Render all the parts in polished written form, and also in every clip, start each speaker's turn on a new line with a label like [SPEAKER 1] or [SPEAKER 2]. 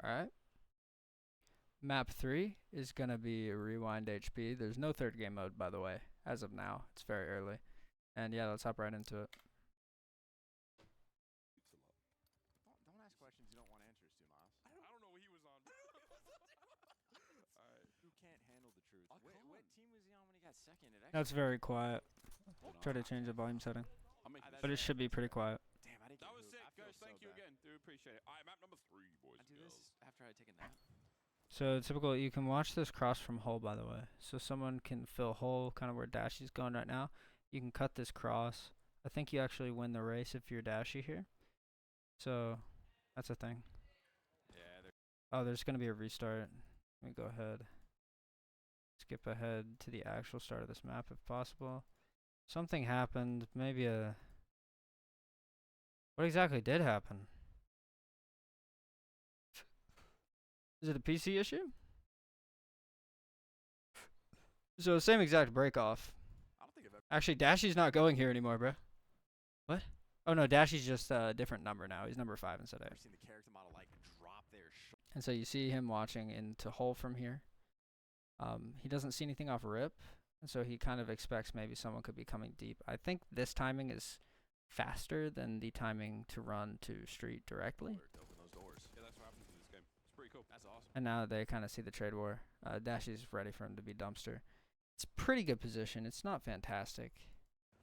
[SPEAKER 1] Alright. Map 3 is going to be Rewind HP. There's no third game mode, by the way, as of now. It's very early. And yeah, let's hop right into it.
[SPEAKER 2] Don't ask questions you don't want answers to, Miles.
[SPEAKER 3] I don't know what he was on. Alright.
[SPEAKER 2] Who can't handle the truth? What team was he on when he got second?
[SPEAKER 1] That's very quiet. Try to change the volume setting. But it should be pretty quiet.
[SPEAKER 2] Damn, I didn't
[SPEAKER 3] That
[SPEAKER 2] get
[SPEAKER 3] was
[SPEAKER 2] moved.
[SPEAKER 3] sick,
[SPEAKER 2] I feel
[SPEAKER 3] guys.
[SPEAKER 2] so
[SPEAKER 3] Thank you
[SPEAKER 2] bad.
[SPEAKER 3] again. Do appreciate it. Alright, map number 3, boys
[SPEAKER 2] I
[SPEAKER 3] and
[SPEAKER 2] do
[SPEAKER 3] girls.
[SPEAKER 2] this after I take a nap.
[SPEAKER 1] So typical, you can watch this cross from hole, by the way. So someone can fill hole, kind of where Dashy's going right now. You can cut this cross. I think you actually win the race if you're Dashy here. So that's a thing.
[SPEAKER 2] Yeah.
[SPEAKER 1] Oh, there's going to be a restart. Let me go ahead. Skip ahead to the actual start of this map if possible. Something happened. Maybe a... What exactly did happen? Is it a PC issue? So same exact break off.
[SPEAKER 2] I don't think I've ever
[SPEAKER 1] Actually, Dashy's not going here anymore, bro. What? Oh no, Dashy's just a different number now. He's number 5 instead of 8.
[SPEAKER 2] seen the character model like drop their
[SPEAKER 1] And so you see him watching into hole from here. He doesn't see anything off rip, and so he kind of expects maybe someone could be coming deep. I think this timing is faster than the timing to run to street directly.
[SPEAKER 2] to open those doors.
[SPEAKER 3] Yeah, that's what happens in this game. It's pretty cool.
[SPEAKER 2] That's awesome.
[SPEAKER 1] And now they kind of see the trade war. Dashy's ready for him to be dumpster. It's pretty good position. It's not fantastic.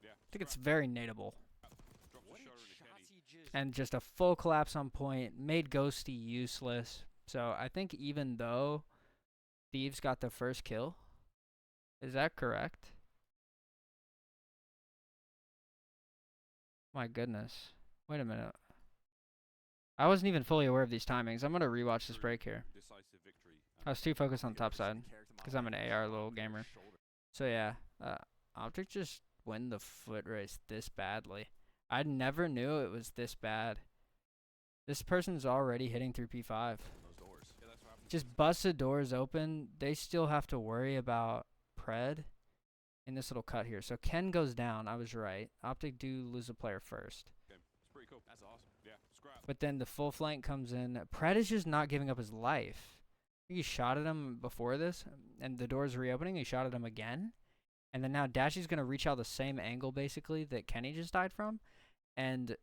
[SPEAKER 3] Yeah.
[SPEAKER 1] I think it's very nadeable.
[SPEAKER 3] Drops
[SPEAKER 2] What
[SPEAKER 3] a
[SPEAKER 2] did
[SPEAKER 3] shutter into Kenny.
[SPEAKER 2] Shotzi just
[SPEAKER 1] And just a full collapse on point. Made Ghosty useless. So I think even though Thieves got the first kill, is that correct? My goodness. Wait a minute. I wasn't even fully aware of these timings. I'm going to rewatch this break here.
[SPEAKER 3] Decisive victory.
[SPEAKER 1] I was too focused on the top side.
[SPEAKER 2] because
[SPEAKER 1] 'cause I'm an AR little gamer. So yeah, Optic just win the foot race this badly. I never knew it was this bad. This person's already hitting through P5.
[SPEAKER 2] Those doors.
[SPEAKER 3] Yeah, that's what happens.
[SPEAKER 1] Just busted doors open. They still have to worry about Pred in this little cut here. So Ken goes down. I was right. Optic do lose a player first.
[SPEAKER 3] Okay. It's pretty cool.
[SPEAKER 2] That's awesome.
[SPEAKER 3] Yeah, scrap.
[SPEAKER 1] But then the full flank comes in. Pred is just not giving up his life. He shot at him before this, and the door's reopening. He shot at him again. And then now Dashy's going to reach out the same angle, basically, that Kenny just died from. And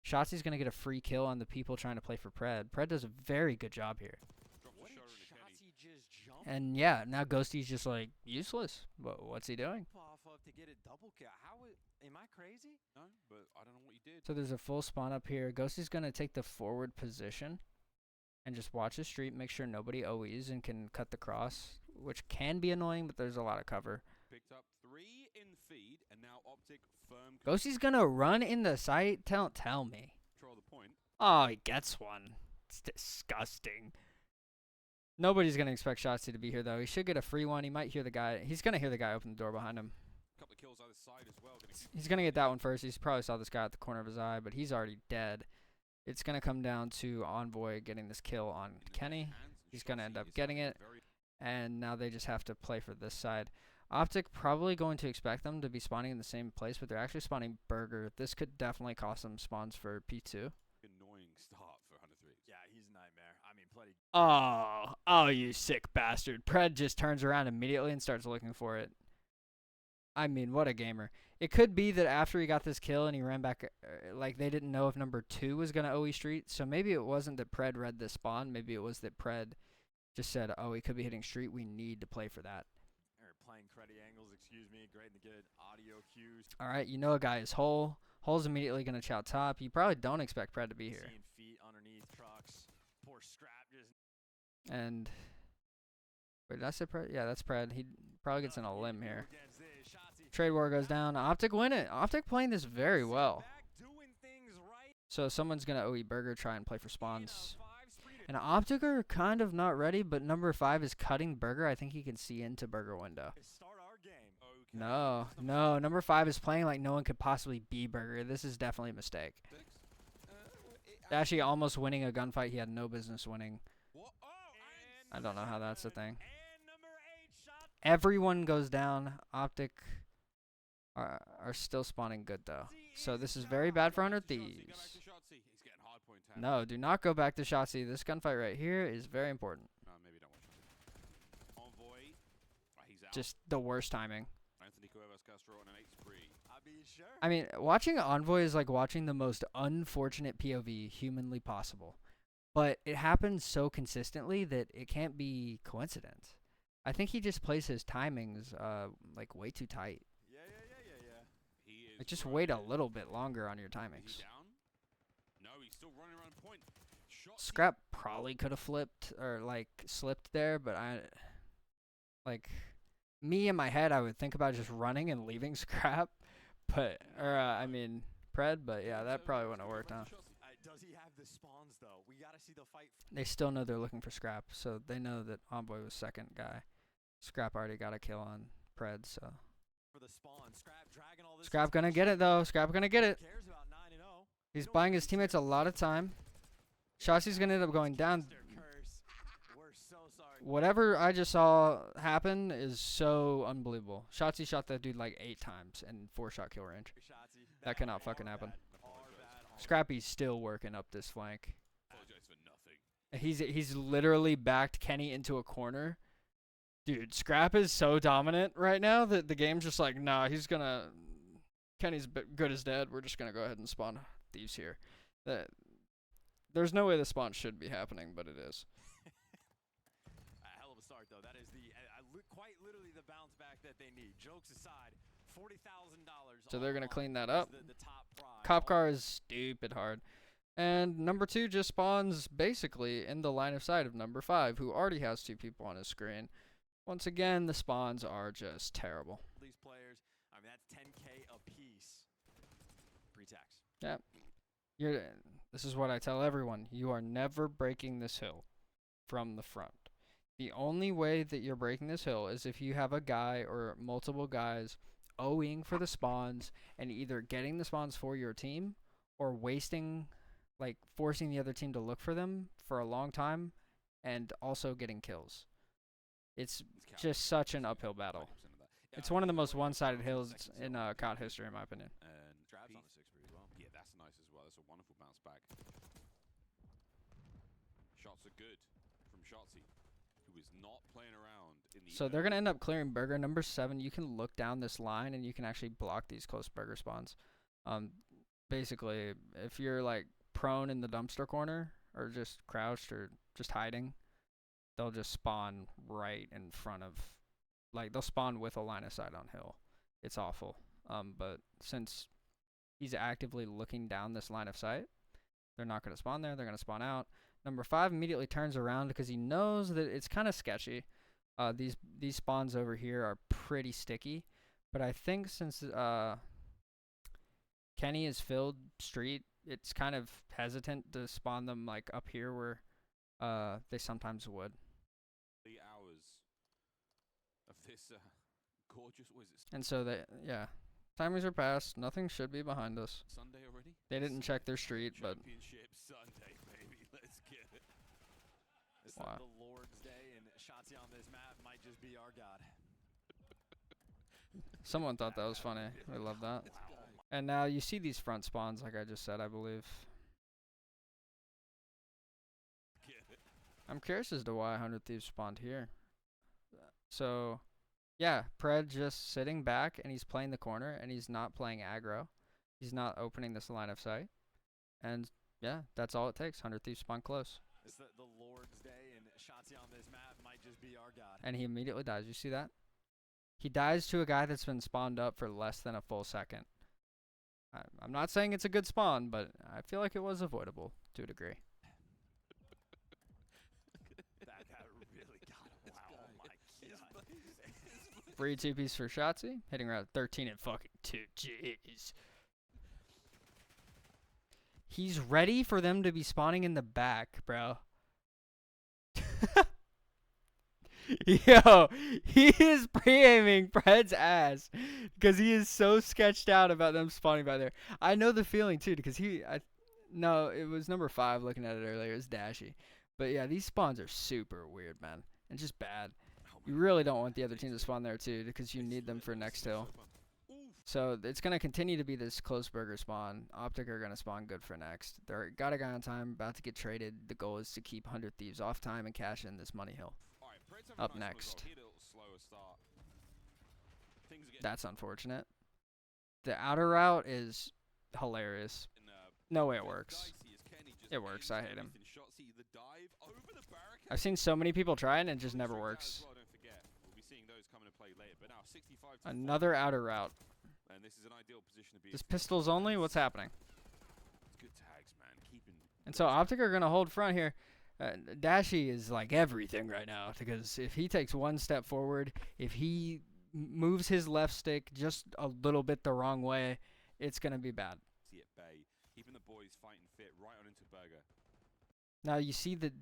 [SPEAKER 1] Shotzi's going to get a free kill on the people trying to play for Pred. Pred does a very good job here.
[SPEAKER 3] Drops
[SPEAKER 2] What
[SPEAKER 3] a
[SPEAKER 2] did
[SPEAKER 3] shutter into Kenny.
[SPEAKER 2] Shotzi just jump
[SPEAKER 1] And yeah, now Ghosty's just like useless. What's he doing?
[SPEAKER 2] off of to get a double kill? Am I crazy?
[SPEAKER 3] No, but I don't know what he did.
[SPEAKER 1] So there's a full spawn up here. Ghosty's going to take the forward position and just watch the street, make sure nobody OEs and can cut the cross, which can be annoying, but there's a lot of cover.
[SPEAKER 3] Picked up 3 in feed, and now Optic firm
[SPEAKER 1] Ghosty's going to run in the site? Tell me.
[SPEAKER 3] control of the point.
[SPEAKER 1] Oh, he gets one. It's disgusting. Nobody's going to expect Shotzi to be here, though. He should get a free one. He might hear the guy. He's going to hear the guy open the door behind him.
[SPEAKER 3] Couple of kills either side as well.
[SPEAKER 1] He's going to get that one first. He's probably saw this guy at the corner of his eye, but he's already dead. It's going to come down to Envoy getting this kill on Kenny. He's going to end up getting it. And now they just have to play for this side. Optic probably going to expect them to be spawning in the same place, but they're actually spawning Burger. This could definitely cost them spawns for P2.
[SPEAKER 3] Annoying start for 103.
[SPEAKER 2] Yeah, he's a nightmare. I mean, bloody.
[SPEAKER 1] Oh, you sick bastard. Pred just turns around immediately and starts looking for it. I mean, what a gamer. It could be that after he got this kill and he ran back, like they didn't know if number 2 was going to OE street. So maybe it wasn't that Pred read this spawn. Maybe it was that Pred just said, oh, he could be hitting street. We need to play for that.
[SPEAKER 2] Or playing cruddy angles, excuse me. Great to get audio cues.
[SPEAKER 1] All right, you know a guy is hole. Hole's immediately going to chow top. You probably don't expect Pred to be here.
[SPEAKER 2] Seeing feet underneath trucks. Poor Scrap just.
[SPEAKER 1] And wait, did I say Pred? Yeah, that's Pred. He probably gets in a limb here. Trade war goes down. Optic win it. Optic playing this very well. So someone's going to OE Burger, try and play for spawns. And Optic are kind of not ready, but number 5 is cutting Burger. I think he can see into Burger window. No, number 5 is playing like no one could possibly be Burger. This is definitely a mistake. Actually almost winning a gunfight he had no business winning. I don't know how that's a thing. Everyone goes down. Optic are still spawning good, though. So this is very bad for 100 Thieves. No, do not go back to Shotzi. This gunfight right here is very important.
[SPEAKER 3] No, maybe don't watch it. Envoy. He's out.
[SPEAKER 1] Just the worst timing.
[SPEAKER 3] Anthony Cuevas Castro on an 8 spree.
[SPEAKER 2] I mean, sure.
[SPEAKER 1] I mean, watching Envoy is like watching the most unfortunate POV humanly possible. But it happens so consistently that it can't be coincidence. I think he just plays his timings like way too tight.
[SPEAKER 2] Yeah.
[SPEAKER 3] He is
[SPEAKER 1] Like just
[SPEAKER 3] right
[SPEAKER 1] wait a
[SPEAKER 3] there.
[SPEAKER 1] little bit longer on your
[SPEAKER 3] Is
[SPEAKER 1] timings.
[SPEAKER 3] he down? No, he's still running around point. Shot
[SPEAKER 1] Scrap probably could have flipped or like slipped there, but like me in my head I would think about just running and leaving Scrap, but I mean Pred, but yeah, that probably wouldn't have worked out.
[SPEAKER 2] Does he have the spawns, though? We got to see the fight.
[SPEAKER 1] They still know they're looking for Scrap, so they know that Envoy was second guy. Scrap already got a kill on Pred, so
[SPEAKER 2] For the spawn. Scrap dragging all this.
[SPEAKER 1] Scrap gonna get it though. Scrap gonna get it.
[SPEAKER 2] Who cares about 9-0?
[SPEAKER 1] He's buying his teammates a lot of time. Shotzi's gonna end up going down.
[SPEAKER 2] Curse. We're so sorry.
[SPEAKER 1] Whatever I just saw happen is so unbelievable. Shotzi shot that dude like 8 times and 4-shot kill range.
[SPEAKER 2] Shotzi.
[SPEAKER 1] That cannot fucking happen.
[SPEAKER 2] Bad.
[SPEAKER 1] Scrappy's still working up this flank.
[SPEAKER 3] Apologize for nothing.
[SPEAKER 1] He's literally backed Kenny into a corner. Dude, Scrap is so dominant right now that the game's just like, nah, he's gonna... Kenny's good as dead. We're just gonna go ahead and spawn thieves here. There's no way the spawn should be happening, but it is.
[SPEAKER 2] A hell of a start, though. That is the quite literally the bounce back that they need. Jokes aside, $40,000.
[SPEAKER 1] So they're gonna clean that up.
[SPEAKER 2] The top prize.
[SPEAKER 1] Cop car is stupid hard. And number 2 just spawns basically in the line of sight of number 5, who already has 2 people on his screen. Once again, the spawns are just terrible.
[SPEAKER 2] These players, I mean, that's 10K a piece. Pre-tax.
[SPEAKER 1] Yeah. This is what I tell everyone. You are never breaking this hill from the front. The only way that you're breaking this hill is if you have a guy or multiple guys owing for the spawns and either getting the spawns for your team or forcing the other team to look for them for a long time and also getting kills. It's just such an uphill battle. It's one of the most one-sided hills in COD history, in my opinion.
[SPEAKER 3] And Traps on a 6 spree as well. Yeah, that's nice as well. That's a wonderful bounce back. Shots are good from Shotzi, who is not playing around in the.
[SPEAKER 1] So they're going to end up clearing burger. Number 7, you can look down this line and you can actually block these close burger spawns. Basically, if you're like prone in the dumpster corner or just crouched or just hiding, they'll just spawn right in front of, like they'll spawn with a line of sight on hill. It's awful. But since he's actively looking down this line of sight, they're not going to spawn there. They're going to spawn out. Number 5 immediately turns around because he knows that it's kind of sketchy. These spawns over here are pretty sticky, but I think since Kenny is filled street, it's kind of hesitant to spawn them like up here where they sometimes would.
[SPEAKER 3] The hours of this gorgeous. What is it?
[SPEAKER 1] And so timings are passed. Nothing should be behind us.
[SPEAKER 3] Sunday already?
[SPEAKER 1] They didn't check their street, but
[SPEAKER 3] Championship Sunday, baby. Let's get it.
[SPEAKER 2] It's
[SPEAKER 1] Wow.
[SPEAKER 2] the Lord's Day, and Shotzi on this map might just be our God.
[SPEAKER 1] someone thought that was funny. We love that. And now you see these front spawns, like I just said, I believe. I'm curious as to why 100 Thieves spawned here. So, yeah, Pred just sitting back, and he's playing the corner, and he's not playing aggro. He's not opening this line of sight. And, yeah, that's all it takes. 100 Thieves spawn close.
[SPEAKER 2] It's the Lord's Day, and Shotzi on this map might just be our God.
[SPEAKER 1] And he immediately dies. You see that? He dies to a guy that's been spawned up for less than a full second. I'm not saying it's a good spawn, but I feel like it was avoidable to a degree.
[SPEAKER 2] that really got him. Wow, oh my God.
[SPEAKER 1] Free 2-piece for Shotzi. Hitting around 13 and fucking 2. Jeez. He's ready for them to be spawning in the back, bro. Yo, he is pre-aiming Pred's ass because he is so sketched out about them spawning by there. I know the feeling too because no, it was number 5 looking at it earlier. It was Dashy. But yeah, these spawns are super weird, man, and just bad. You really don't want the other team to spawn there too because you need them for next hill. So it's going to continue to be this close burger spawn. Optic are going to spawn good for next. They're got a guy on time, about to get traded. The goal is to keep 100 Thieves off time and cash in this money hill.
[SPEAKER 3] Alright, Pred's having a
[SPEAKER 1] Up
[SPEAKER 3] nice one as
[SPEAKER 1] next.
[SPEAKER 3] well. He had a little slower start. Things are getting
[SPEAKER 1] That's unfortunate. The outer route is hilarious.
[SPEAKER 3] in,
[SPEAKER 1] No way it
[SPEAKER 3] bit
[SPEAKER 1] works.
[SPEAKER 3] dicey as Kenny just
[SPEAKER 1] It works, I hate him.
[SPEAKER 3] missing shots. See the dive over the barricade.
[SPEAKER 1] I've seen so many people try it and it just never
[SPEAKER 3] Straight out
[SPEAKER 1] works.
[SPEAKER 3] as well, don't forget. We'll be seeing those come into play later. But now 65 to
[SPEAKER 1] Another outer route.
[SPEAKER 3] 4, and this is an ideal position to be.
[SPEAKER 1] This pistols only? What's happening?
[SPEAKER 3] It's good tags, man. Keeping.
[SPEAKER 1] And so Optic are going to hold front here. Dashy is like everything right now because if he takes one step forward, if he moves his left stick just a little bit the wrong way, it's going to be bad.
[SPEAKER 3] See at bay, keeping the boys fighting fit right on into Burger.
[SPEAKER 1] Now you see that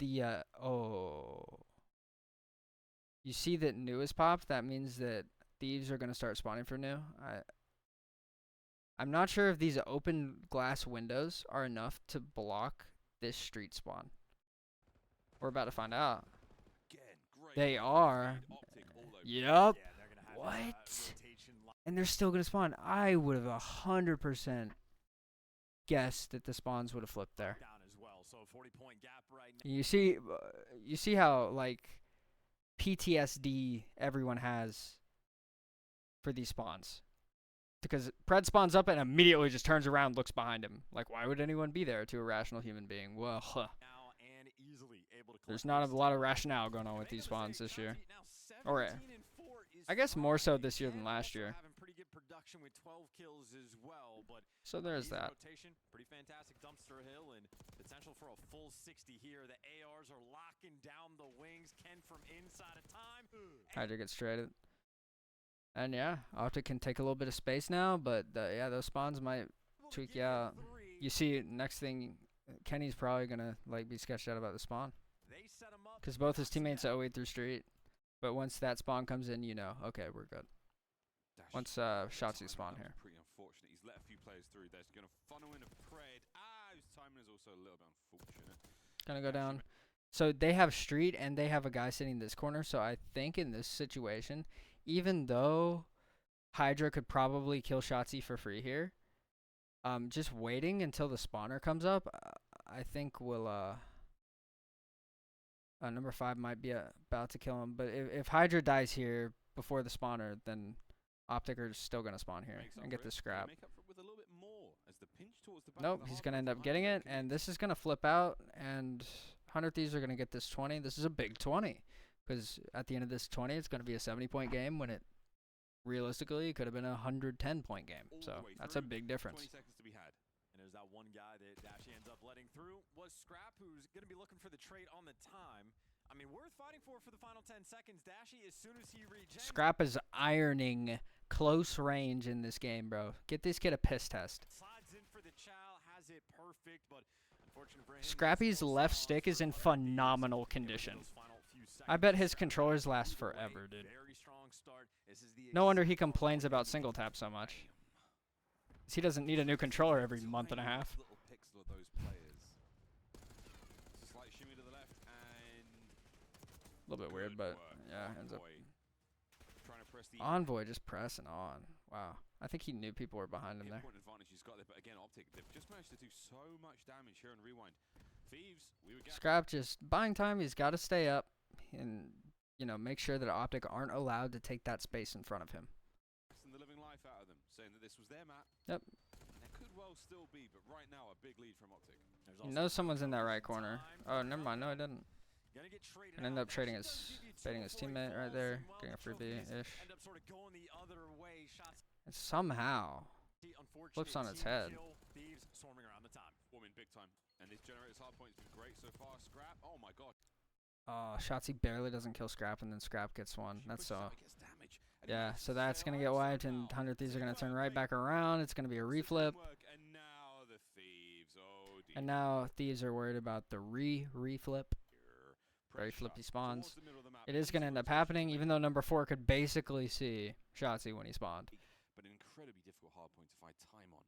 [SPEAKER 1] you see that new is popped. That means that Thieves are going to start spawning for new. I'm not sure if these open glass windows are enough to block this street spawn. We're about to find out.
[SPEAKER 3] Again, great.
[SPEAKER 1] They are.
[SPEAKER 3] Optic all over.
[SPEAKER 1] Yup.
[SPEAKER 2] Yeah, they're gonna have
[SPEAKER 1] What?
[SPEAKER 2] rotation
[SPEAKER 1] And they're still going to spawn. I would have 100% guessed that the spawns would have flipped there.
[SPEAKER 2] down as well. So 40-point gap right now.
[SPEAKER 1] You see how like PTSD everyone has for these spawns. Because Pred spawns up and immediately just turns around, looks behind him. Like, why would anyone be there to a rational human being? Well,
[SPEAKER 2] Now and easily able to
[SPEAKER 1] there's
[SPEAKER 2] collect
[SPEAKER 1] not
[SPEAKER 2] these
[SPEAKER 1] a lot of
[SPEAKER 2] two.
[SPEAKER 1] rationale going on with
[SPEAKER 2] Make
[SPEAKER 1] these
[SPEAKER 2] no
[SPEAKER 1] spawns
[SPEAKER 2] mistake,
[SPEAKER 1] this year.
[SPEAKER 2] Shanti now
[SPEAKER 1] Or,
[SPEAKER 2] 17 and 4 is
[SPEAKER 1] I guess more so
[SPEAKER 2] fine.
[SPEAKER 1] this year than
[SPEAKER 2] Ken
[SPEAKER 1] last
[SPEAKER 2] also
[SPEAKER 1] year.
[SPEAKER 2] having pretty good production with 12 kills as well, but
[SPEAKER 1] So there's
[SPEAKER 2] easy
[SPEAKER 1] that.
[SPEAKER 2] rotation, pretty fantastic dumpster hill and potential for a full 60 here. The ARs are locking down the wings. Ken from inside of time.
[SPEAKER 1] Hydra gets traded. And yeah, Optic can take a little bit of space now, but yeah, those spawns might tweak you out. You see, next thing, Kenny's probably gonna like be sketched out about the spawn,
[SPEAKER 2] They set him up.
[SPEAKER 1] because both his teammates are 08 through street. But once that spawn comes in, you know, okay, we're good.
[SPEAKER 3] Dash
[SPEAKER 1] Once
[SPEAKER 3] timing
[SPEAKER 1] Shotzi spawn
[SPEAKER 3] that
[SPEAKER 1] here.
[SPEAKER 3] was pretty unfortunate. He's let a few players through. There's going to funnel in a Pred. His timing is also a little bit unfortunate.
[SPEAKER 1] Gonna go down. So they have street and they have a guy sitting in this corner. So I think in this situation, even though Hydra could probably kill Shotzi for free here, just waiting until the spawner comes up, I think will number 5 might be about to kill him. But if Hydra dies here before the spawner, then Optic are still gonna spawn here
[SPEAKER 3] Makes up
[SPEAKER 1] and get
[SPEAKER 3] for
[SPEAKER 1] the
[SPEAKER 3] it.
[SPEAKER 1] scrap.
[SPEAKER 3] Make up for it with a little bit more as the pinch towards the back of
[SPEAKER 1] Nope,
[SPEAKER 3] the
[SPEAKER 1] he's
[SPEAKER 3] hard
[SPEAKER 1] gonna
[SPEAKER 3] line
[SPEAKER 1] end
[SPEAKER 3] from
[SPEAKER 1] up getting
[SPEAKER 3] Hydra
[SPEAKER 1] it,
[SPEAKER 3] can-
[SPEAKER 1] and this is gonna flip out, and 100 Thieves are gonna get this 20. This is a big 20, because at the end of this 20, it's gonna be a 70-point game when it realistically could have been a 110-point game.
[SPEAKER 3] all the
[SPEAKER 1] So
[SPEAKER 3] way
[SPEAKER 1] that's a
[SPEAKER 3] through.
[SPEAKER 1] big difference.
[SPEAKER 3] 20 seconds to be had.
[SPEAKER 2] And there's that one guy that Dashy ends up letting through was Scrap, who's going to be looking for the trade on the time. I mean, worth fighting for the final 10 seconds. Dashy, as soon as he regens,
[SPEAKER 1] Scrap is ironing close range in this game, bro. Get this kid a piss test.
[SPEAKER 2] slides in for the chow, has it perfect, but unfortunate for him.
[SPEAKER 1] Scrappy's left stick is in phenomenal condition. I bet his controllers last forever, dude.
[SPEAKER 2] Very strong start. This is the
[SPEAKER 1] No wonder he complains about single tap so much. 'Cause he doesn't need a new controller every month and a half.
[SPEAKER 3] Little pixel of those players. Slight shimmy to the left and
[SPEAKER 1] A little bit weird,
[SPEAKER 3] good
[SPEAKER 1] but
[SPEAKER 3] work.
[SPEAKER 1] yeah, ends up.
[SPEAKER 3] Envoy trying to press the
[SPEAKER 1] Envoy just pressing on. Wow. I think he knew people were behind him there.
[SPEAKER 3] point advantage he's got there, but again, Optic, they've just managed to do so much damage here on Rewind. Thieves, we would get
[SPEAKER 1] Scrap just buying time. He's got to stay up and, you know, make sure that Optic aren't allowed to take that space in front of him.
[SPEAKER 3] the living life out of them, saying that this was their map.
[SPEAKER 1] Yep.
[SPEAKER 3] And there could well still be, but right now a big lead from Optic.
[SPEAKER 1] He knows someone's in that right corner. Oh, never mind. No, he didn't. And end up trading his, baiting his teammate right there, getting a freebie-ish.
[SPEAKER 2] End up sort of going the other way. Shots
[SPEAKER 1] And somehow flips on its head.
[SPEAKER 2] Thieves swarming around the time.
[SPEAKER 3] Swarming big time. And this generator's hard point's been great so far. Scrap, oh my god.
[SPEAKER 1] Shotzi barely doesn't kill Scrap, and then Scrap gets one.
[SPEAKER 3] She
[SPEAKER 1] That's
[SPEAKER 3] pushes
[SPEAKER 1] so.
[SPEAKER 3] up, it gets damage. And
[SPEAKER 1] Yeah,
[SPEAKER 3] he
[SPEAKER 1] so
[SPEAKER 3] manages to
[SPEAKER 1] that's
[SPEAKER 3] stay
[SPEAKER 1] going to get
[SPEAKER 3] alive
[SPEAKER 1] wiped, and
[SPEAKER 3] somehow.
[SPEAKER 1] 100 Thieves are going to turn
[SPEAKER 3] Stay
[SPEAKER 1] right
[SPEAKER 3] alive,
[SPEAKER 1] back around. It's going to be a reflip.
[SPEAKER 3] And now the Thieves, oh dear.
[SPEAKER 1] And now Thieves are worried about the reflip. Very
[SPEAKER 3] Pressure
[SPEAKER 1] flippy spawns.
[SPEAKER 3] towards the middle of the map.
[SPEAKER 1] It is going to
[SPEAKER 3] Into
[SPEAKER 1] end up
[SPEAKER 3] rotation
[SPEAKER 1] happening,
[SPEAKER 3] lane.
[SPEAKER 1] even though number 4 could basically see Shotzi when he spawned.
[SPEAKER 3] But an incredibly difficult hard point to find time on.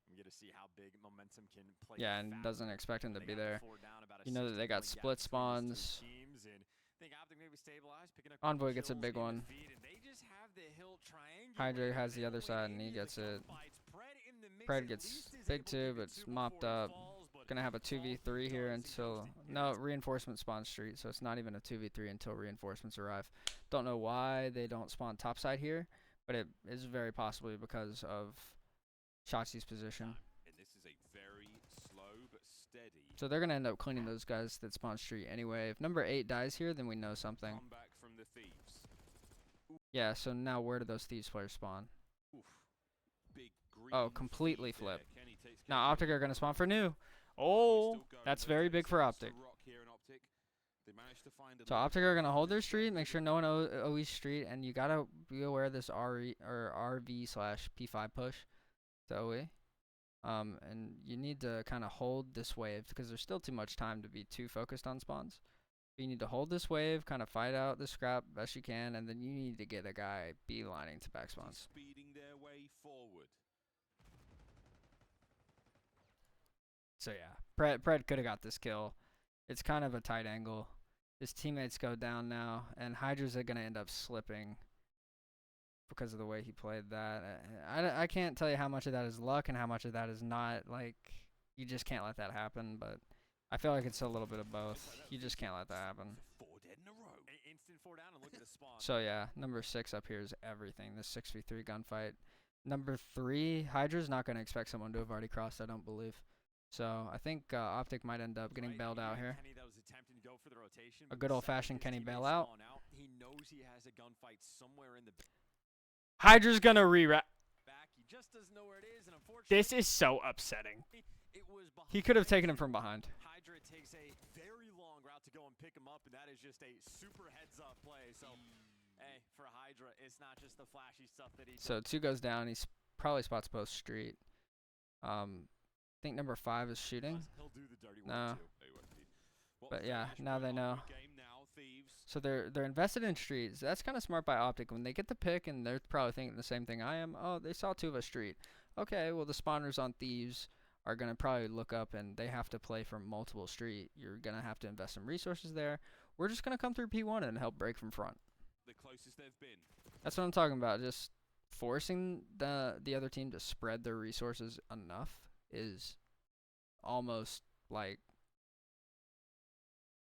[SPEAKER 2] We get to see how big momentum can play.
[SPEAKER 1] Yeah, and
[SPEAKER 2] factor.
[SPEAKER 1] doesn't expect him to
[SPEAKER 2] They
[SPEAKER 1] be
[SPEAKER 2] got the
[SPEAKER 1] there.
[SPEAKER 2] four down, about a
[SPEAKER 1] You know that they got
[SPEAKER 2] 60-point gap
[SPEAKER 1] split
[SPEAKER 2] between these two
[SPEAKER 1] spawns.
[SPEAKER 2] teams, and I think Optic maybe stabilized, picking up
[SPEAKER 1] Envoy
[SPEAKER 2] couple
[SPEAKER 1] gets a
[SPEAKER 2] kills
[SPEAKER 1] big
[SPEAKER 2] in the
[SPEAKER 1] one.
[SPEAKER 2] feed, and they just have the hill
[SPEAKER 1] Hydra has the other side, and he gets it. Pred gets big too, but it's mopped up. Gonna have a 2v3 here until no reinforcement spawn street, so it's not even a 2v3 until reinforcements arrive. Don't know why they don't spawn topside here, but it is very possibly because of Shotzi's position.
[SPEAKER 3] And this is a very slow but steady
[SPEAKER 1] So they're gonna end up cleaning those guys that spawn street anyway. If number 8 dies here, then we know something.
[SPEAKER 3] comeback from the Thieves.
[SPEAKER 1] Yeah. So now where do those Thieves players spawn?
[SPEAKER 3] Oof. Big green
[SPEAKER 1] Oh, completely
[SPEAKER 3] feed there.
[SPEAKER 1] flip.
[SPEAKER 3] Kenny takes
[SPEAKER 1] Now
[SPEAKER 3] care of
[SPEAKER 1] Optic
[SPEAKER 3] it.
[SPEAKER 1] are gonna spawn for new.
[SPEAKER 3] Still
[SPEAKER 1] Oh,
[SPEAKER 3] going.
[SPEAKER 1] that's
[SPEAKER 3] They're
[SPEAKER 1] very
[SPEAKER 3] gonna
[SPEAKER 1] big for
[SPEAKER 3] take
[SPEAKER 1] Optic.
[SPEAKER 3] the rock here in Optic. They managed to find a
[SPEAKER 1] So
[SPEAKER 3] little
[SPEAKER 1] Optic
[SPEAKER 3] bit
[SPEAKER 1] are
[SPEAKER 3] of
[SPEAKER 1] gonna hold their
[SPEAKER 3] distance
[SPEAKER 1] street,
[SPEAKER 3] there.
[SPEAKER 1] make sure no one OE street, and you gotta be aware of this RE or RV/P5 push to OE. And you need to kind of hold this wave because there's still too much time to be too focused on spawns. You need to hold this wave, kind of fight out the scrap best you can, and then you need to get a guy beelining to back spawns.
[SPEAKER 3] Speeding their way forward.
[SPEAKER 1] So yeah, Pred could have got this kill. It's kind of a tight angle. His teammates go down now, and Hydra's are gonna end up slipping because of the way he played that. I can't tell you how much of that is luck and how much of that is not. Like, you just can't let that happen. But I feel like it's a little bit of both. You just can't let that happen.
[SPEAKER 3] 4 dead in a row.
[SPEAKER 2] Instant 4 down and look at the spawn.
[SPEAKER 1] So yeah, number 6 up here is everything. This 6v3 gunfight. Number 3, Hydra's not gonna expect someone to have already crossed. I don't believe. So I think Optic might end up getting bailed out here.
[SPEAKER 2] Kenny that was attempting to go for the rotation,
[SPEAKER 1] A
[SPEAKER 2] but
[SPEAKER 1] good
[SPEAKER 2] the
[SPEAKER 1] old-fashioned
[SPEAKER 2] second his
[SPEAKER 1] Kenny
[SPEAKER 2] teammates
[SPEAKER 1] bailout.
[SPEAKER 2] spawn out, he knows he has a gunfight somewhere in the
[SPEAKER 1] Hydra's gonna re-wrap.
[SPEAKER 2] back. He just doesn't know where it is, and unfortunately,
[SPEAKER 1] This is so upsetting.
[SPEAKER 2] it was behind.
[SPEAKER 1] He could have taken him from behind.
[SPEAKER 2] Hydra takes a very long route to go and pick him up, and that is just a super heads-up play. So, hey, for Hydra, it's not just the flashy stuff that he does.
[SPEAKER 1] So 2 goes down. He's probably spots both street. I think number 5 is shooting.
[SPEAKER 2] He'll do the dirty work
[SPEAKER 1] No.
[SPEAKER 2] too.
[SPEAKER 1] But yeah, now they know.
[SPEAKER 3] Game now, Thieves.
[SPEAKER 1] So they're invested in streets. That's kind of smart by Optic. When they get the pick, and they're probably thinking the same thing I am. Oh, they saw 2 of a street. Okay, well the spawners on Thieves are gonna probably look up, and they have to play from multiple street. You're gonna have to invest some resources there. We're just gonna come through P1 and help break from front.
[SPEAKER 3] The closest they've been.
[SPEAKER 1] That's what I'm talking about. Just forcing the other team to spread their resources enough is almost like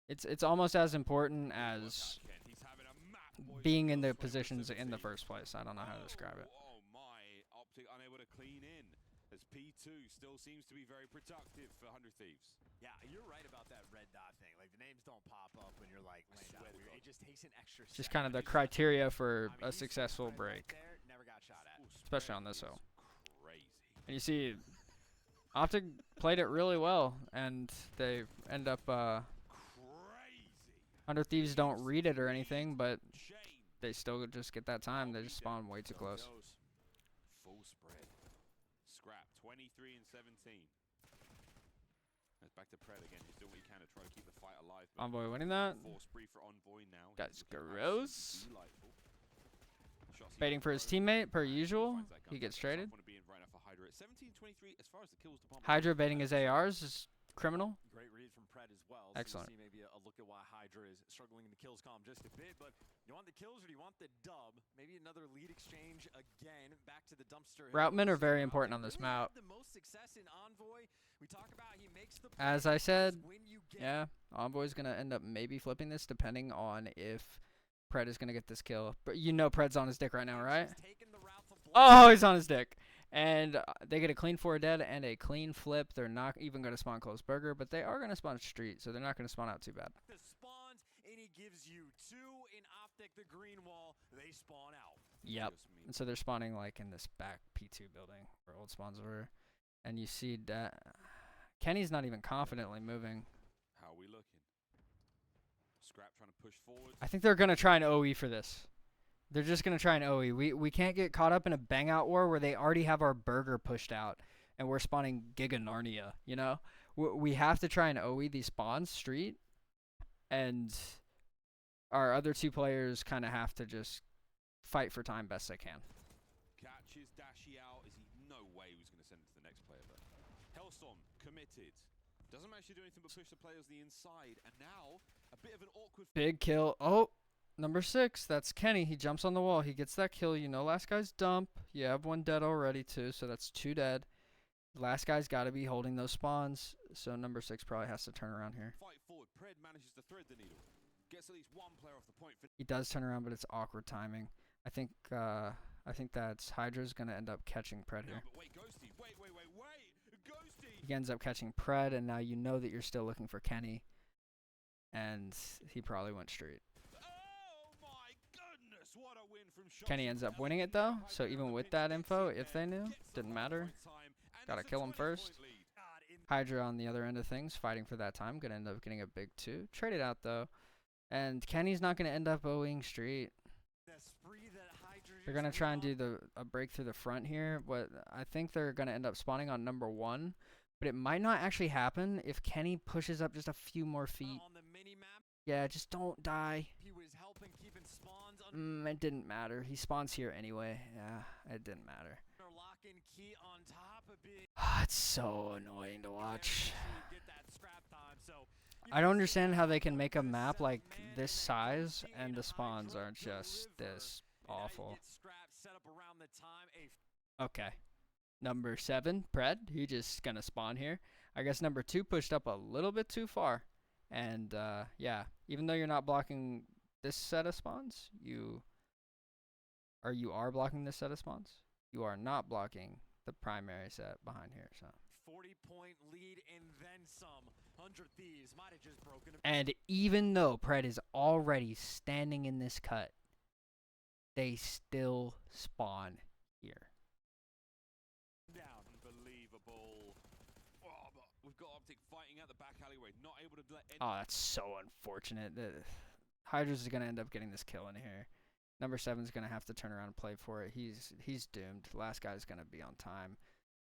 [SPEAKER 1] it's almost as important as
[SPEAKER 3] Ken, he's having a map, boys,
[SPEAKER 1] being in
[SPEAKER 3] close
[SPEAKER 1] the
[SPEAKER 3] range
[SPEAKER 1] positions
[SPEAKER 3] with
[SPEAKER 1] in the
[SPEAKER 3] 17.
[SPEAKER 1] first place. I don't know how to describe it.
[SPEAKER 3] Oh my, Optic unable to clean in as P2 still seems to be very productive for 100 Thieves.
[SPEAKER 2] Yeah, you're right about that red dot thing. Like, the names don't pop up when you're like laying down weird. It just takes an extra
[SPEAKER 1] It's just
[SPEAKER 2] second.
[SPEAKER 1] kind of the criteria for
[SPEAKER 2] I mean,
[SPEAKER 1] a
[SPEAKER 2] he saw
[SPEAKER 1] successful
[SPEAKER 2] Fred right
[SPEAKER 1] break,
[SPEAKER 2] there, never got shot at.
[SPEAKER 3] Ooh,
[SPEAKER 1] especially
[SPEAKER 3] spread
[SPEAKER 1] on this
[SPEAKER 3] is
[SPEAKER 1] hill.
[SPEAKER 3] Crazy.
[SPEAKER 1] And you see, Optic played it really well, and they end up.
[SPEAKER 3] Crazy.
[SPEAKER 1] 100 Thieves don't read it or anything, but
[SPEAKER 3] Shame.
[SPEAKER 1] they still just get that time. They just spawn way too close.
[SPEAKER 3] Full spread. Scrap 23 and 17. It's back to Pred again. He's doing what he can to try to keep the fight alive. but
[SPEAKER 1] Envoy winning that.
[SPEAKER 3] Force spree for Envoy now.
[SPEAKER 1] That's
[SPEAKER 3] He's looking
[SPEAKER 1] gross.
[SPEAKER 3] absolutely delightful. Shots he
[SPEAKER 1] Baiting for his
[SPEAKER 3] throws,
[SPEAKER 1] teammate per
[SPEAKER 3] and
[SPEAKER 1] usual.
[SPEAKER 3] finds that
[SPEAKER 1] He
[SPEAKER 3] gunfight.
[SPEAKER 1] gets
[SPEAKER 3] That's
[SPEAKER 1] traded.
[SPEAKER 3] not gonna be in right now for Hydra. At 17-23 as far as the kills department.
[SPEAKER 1] Hydra baiting his ARs is criminal.
[SPEAKER 2] Great read from Pred as well.
[SPEAKER 1] Excellent.
[SPEAKER 2] So you see maybe a look at why Hydra is struggling in the kills column just a bit. But you want the kills or do you want the dub? Maybe another lead exchange again. Back to the dumpster.
[SPEAKER 1] Routemen are very important on this
[SPEAKER 2] Really had
[SPEAKER 1] map.
[SPEAKER 2] the most success in Envoy. We talk about he makes the
[SPEAKER 1] As
[SPEAKER 2] play.
[SPEAKER 1] I said,
[SPEAKER 2] When you get
[SPEAKER 1] yeah, Envoy's gonna end up maybe flipping this depending on if Pred is gonna get this kill. But you know Pred's on his dick right now, right?
[SPEAKER 2] He's taken the route to block.
[SPEAKER 1] Oh, he's on his dick. And they get a clean 4 dead and a clean flip. They're not even gonna spawn close burger, but they are gonna spawn street, so they're not gonna spawn out too bad.
[SPEAKER 2] The spawns and he gives you 2 in Optic, the green wall. They spawn out.
[SPEAKER 1] Yep.
[SPEAKER 3] Just me.
[SPEAKER 1] And so they're spawning like in this back P2 building where old spawns were. And you see that Kenny's not even confidently moving.
[SPEAKER 3] How are we looking? Scrap trying to push forward.
[SPEAKER 1] I think they're gonna try an OE for this. They're just gonna try an OE. We can't get caught up in a bang out war where they already have our burger pushed out and we're spawning Giga Narnia. You know, we have to try and OE these spawns street, and our other 2 players kind of have to just fight for time best they can.
[SPEAKER 3] Catches Dashi out as he no way he was going to send it to the next player, but Hellstorm committed. Doesn't actually do anything but push the players the inside, and now a bit of an awkward.
[SPEAKER 1] Big kill. Oh, number 6, that's Kenny. He jumps on the wall. He gets that kill. You know last guy's dump. You have 1 dead already, too, so that's 2 dead. Last guy's got to be holding those spawns, so number 6 probably has to turn around here.
[SPEAKER 3] Fight forward. Pred manages to thread the needle. Gets at least 1 player off the point.
[SPEAKER 1] He does turn around, but it's awkward timing. I think that's Hydra's going to end up catching Pred here.
[SPEAKER 3] But wait, Ghosty. Wait. Ghosty.
[SPEAKER 1] He ends up catching Pred, and now you know that you're still looking for Kenny. And he probably went straight.
[SPEAKER 3] Oh my goodness, what a win from Showdown.
[SPEAKER 1] Kenny ends up winning it, though. So even with that info, if they knew, didn't matter. Gotta kill him first. Hydra on the other end of things, fighting for that time. Gonna end up getting a big 2. Traded out, though. And Kenny's not gonna end up owing straight. They're gonna try and do a break through the front here. But I think they're gonna end up spawning on number 1. But it might not actually happen if Kenny pushes up just a few more feet. Yeah, just don't die. It didn't matter. He spawns here anyway. Yeah, it didn't matter. It's so annoying to watch. I don't understand how they can make a map like this size and the spawns are just this awful. Okay. Number 7, Pred. He just gonna spawn here. I guess number 2 pushed up a little bit too far. And yeah, even though you're not blocking this set of spawns, you are blocking this set of spawns. You are not blocking the primary set behind here. So
[SPEAKER 2] 40-point lead and then some. 100 Thieves might have just broken.
[SPEAKER 1] And even though Pred is already standing in this cut, they still spawn here.
[SPEAKER 3] Unbelievable. Oh, but we've got Optic fighting out the back alleyway, not able to let any.
[SPEAKER 1] Oh, that's so unfortunate. Hydra's is gonna end up getting this kill in here. Number 7's gonna have to turn around and play for it. He's doomed. Last guy's gonna be on time,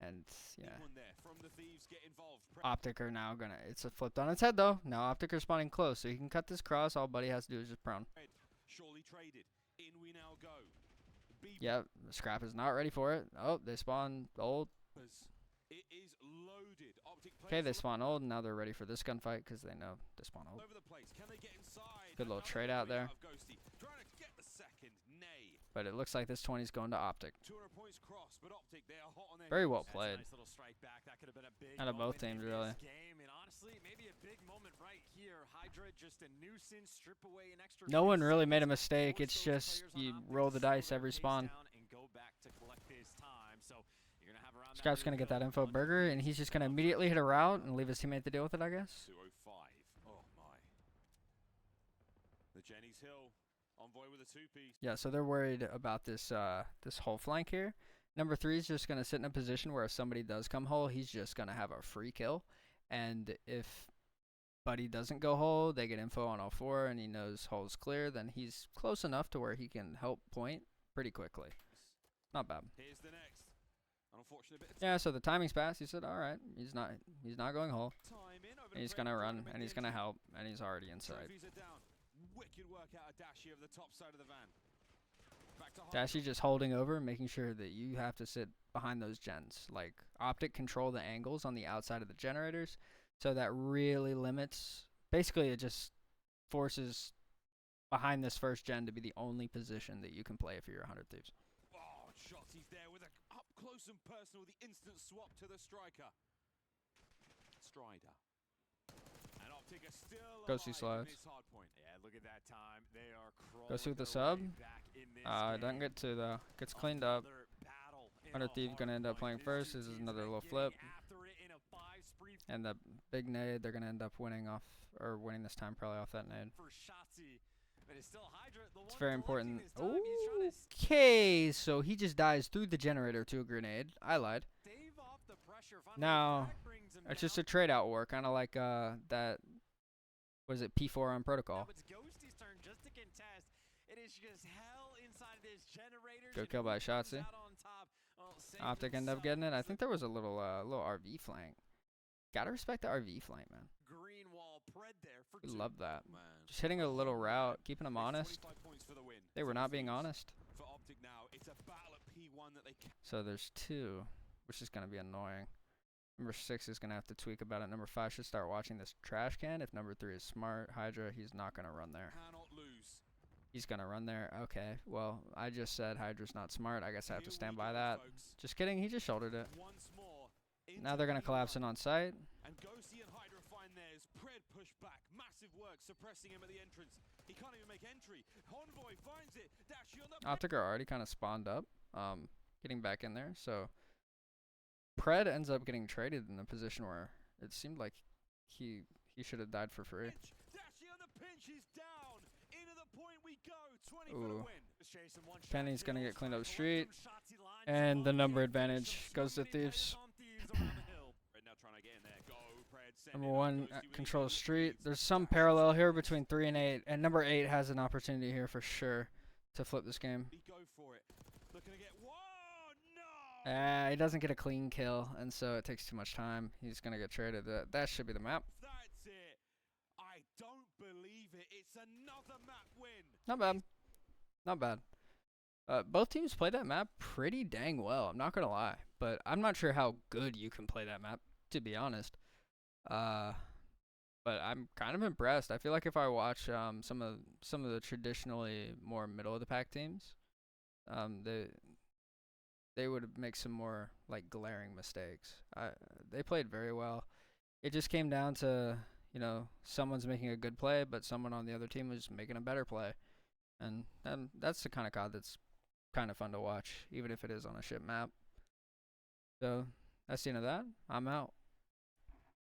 [SPEAKER 1] and yeah.
[SPEAKER 3] From the Thieves get involved.
[SPEAKER 1] Optic are now gonna. It's flipped on its head though. Now Optic are spawning close, so he can cut this cross. All Buddy has to do is just prone.
[SPEAKER 3] Surely traded. In we now go.
[SPEAKER 1] Yep, the Scrap is not ready for it. Oh, they spawn old.
[SPEAKER 3] It is loaded.
[SPEAKER 1] Okay, they spawn old, and now they're ready for this gunfight because they know they spawn old.
[SPEAKER 3] Over the place. Can they get inside?
[SPEAKER 1] Good little trade out there.
[SPEAKER 3] Trying to get the second. Nay.
[SPEAKER 1] But it looks like this 20's going to Optic.
[SPEAKER 3] 200 points crossed, but Optic, they are hot on their
[SPEAKER 1] Very
[SPEAKER 3] heels.
[SPEAKER 1] well played.
[SPEAKER 2] Nice little strike back. That could have been a big
[SPEAKER 1] Out of both teams, really.
[SPEAKER 2] Game. And honestly, maybe a big moment right here. Hydra just a nuisance, strip away an extra.
[SPEAKER 1] No one really made a mistake. It's just you roll the dice every spawn. Scrap's going to get that info burger, and he's just going to immediately hit a route and leave his teammate to deal with it, I guess.
[SPEAKER 3] 205. Oh, my. The Jenny's Hill. Envoy with a 2-piece.
[SPEAKER 1] Yeah, so they're worried about this this whole flank here. Number 3 is just going to sit in a position where if somebody does come whole, he's just going to have a free kill. And if Buddy doesn't go whole, they get info on all 4, and he knows hole's clear, then he's close enough to where he can help point pretty quickly. Not bad.
[SPEAKER 3] Here's the next. Unfortunate bit of
[SPEAKER 1] Yeah, so the timing's passed. He said, all right, he's not going whole. And he's going to run, and he's going to help, and he's already inside.
[SPEAKER 3] Wicked work out of Dashy over the top side of the van.
[SPEAKER 1] Dashy just holding over, making sure that you have to sit behind those gens. Like, Optic control the angles on the outside of the generators, so that really limits. Basically, it just forces behind this first gen to be the only position that you can play if you're 100 Thieves.
[SPEAKER 3] Oh, Shotzi's there with a up close and personal, the instant swap to the striker. Strider. And Optic are still
[SPEAKER 1] Ghosty slides.
[SPEAKER 2] Yeah, look at that time. They are crawling.
[SPEAKER 1] Ghosty with the sub. Doesn't get to though. Gets cleaned up. 100 Thief gonna end up playing first. This is another little flip. And the big nade, they're gonna end up winning off, or winning this time probably off that nade. It's very important. Okay, so he just dies through the generator to a grenade. I lied. Now, it's just a trade out war, kind of like that. Was it P4 on Protocol? Good kill by Shotzi. Optic end up getting it. I think there was a little RV flank. Gotta respect the RV flank, man. We love that. Just hitting a little route, keeping them honest. They were not being honest. So there's 2, which is gonna be annoying. Number 6 is going to have to tweak about it. Number 5 should start watching this trash can. If number 3 is smart, Hydra, he's not going to run there. He's going to run there. Okay, well, I just said Hydra's not smart. I guess I have to stand by that. Just kidding. He just shouldered it. Now they're going to collapse in on site.
[SPEAKER 3] And Ghosty and Hydra find theirs. Pred push back. Massive work suppressing him at the entrance. He can't even make entry. Convoy finds it. Dashy on the
[SPEAKER 1] Optic are already kind of spawned up. Getting back in there. So Pred ends up getting traded in a position where it seemed like he should have died for free.
[SPEAKER 3] Dashy on the pinch is down. Into the point we go. 20
[SPEAKER 1] Ooh.
[SPEAKER 3] for the win.
[SPEAKER 1] Penny's going to get cleaned up street. And the number advantage goes to Thieves. Number 1 controls street. There's some parallel here between 3 and 8. And number 8 has an opportunity here for sure to flip this game. He doesn't get a clean kill, and so it takes too much time. He's going to get traded. That should be the map.
[SPEAKER 3] That's it. I don't believe it. It's another map win.
[SPEAKER 1] Not bad. Not bad. Both teams played that map pretty dang well. I'm not going to lie. But I'm not sure how good you can play that map, to be honest. But I'm kind of impressed. I feel like if I watch some of the traditionally more middle of the pack teams, they would make some more like glaring mistakes. They played very well. It just came down to, you know, someone's making a good play, but someone on the other team was making a better play, and that's the kind of COD that's kind of fun to watch, even if it is on a shit map. So that's the end of that. I'm out.